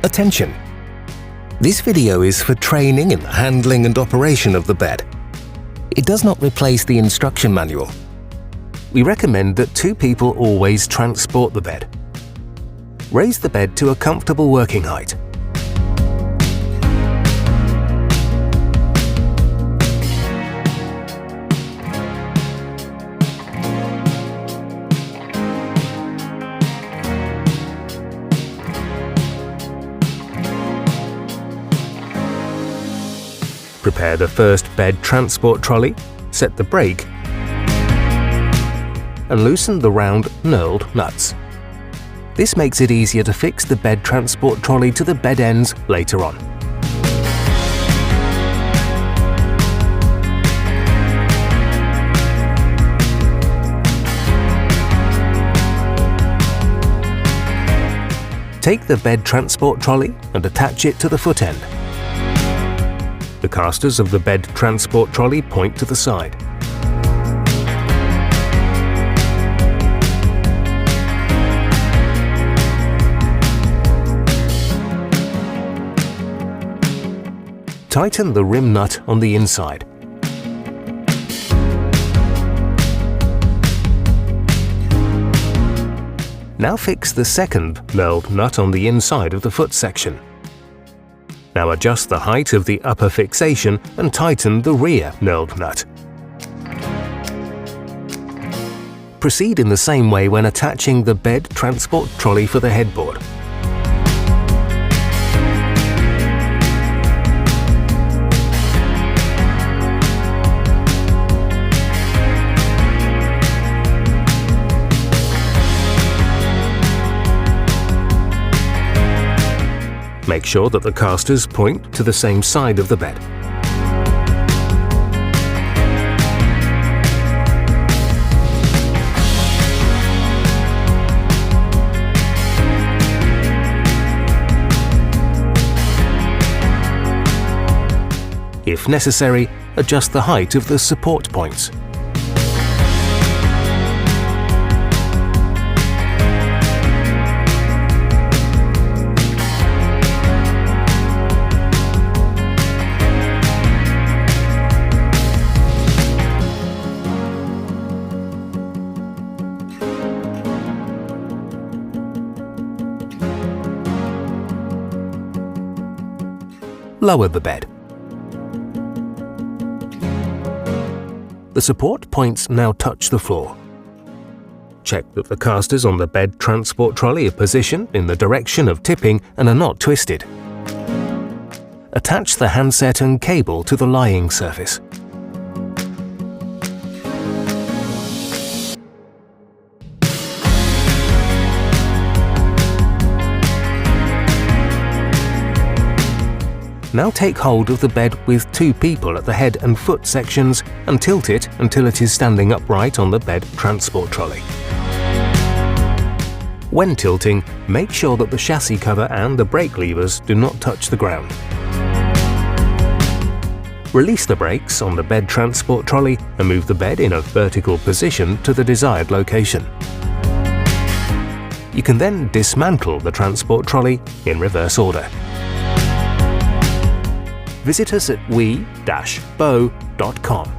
Attention! This video is for training in the handling and operation of the bed. It does not replace the instruction manual. We recommend that 2 people always transport the bed. Raise the bed to a comfortable working height. Prepare the first bed transport trolley, set the brake, and loosen the round knurled nuts. This makes it easier to fix the bed transport trolley to the bed ends later on. Take the bed transport trolley and attach it to the foot end. The casters of the bed transport trolley point to the side. Tighten the rim nut on the inside. Now fix the second knurled nut on the inside of the foot section. Now adjust the height of the upper fixation and tighten the rear knurled nut. Proceed in the same way when attaching the bed transport trolley for the headboard. Make sure that the casters point to the same side of the bed. If necessary, adjust the height of the support points. Lower the bed. The support points now touch the floor. Check that the casters on the bed transport trolley are positioned in the direction of tipping and are not twisted. Attach the handset and cable to the lying surface. Now take hold of the bed with 2 people at the head and foot sections and tilt it until it is standing upright on the bed transport trolley. When tilting, make sure that the chassis cover and the brake levers do not touch the ground. Release the brakes on the bed transport trolley and move the bed in a vertical position to the desired location. You can then dismantle the transport trolley in reverse order. Visit us at wissner-bosserhoff.com.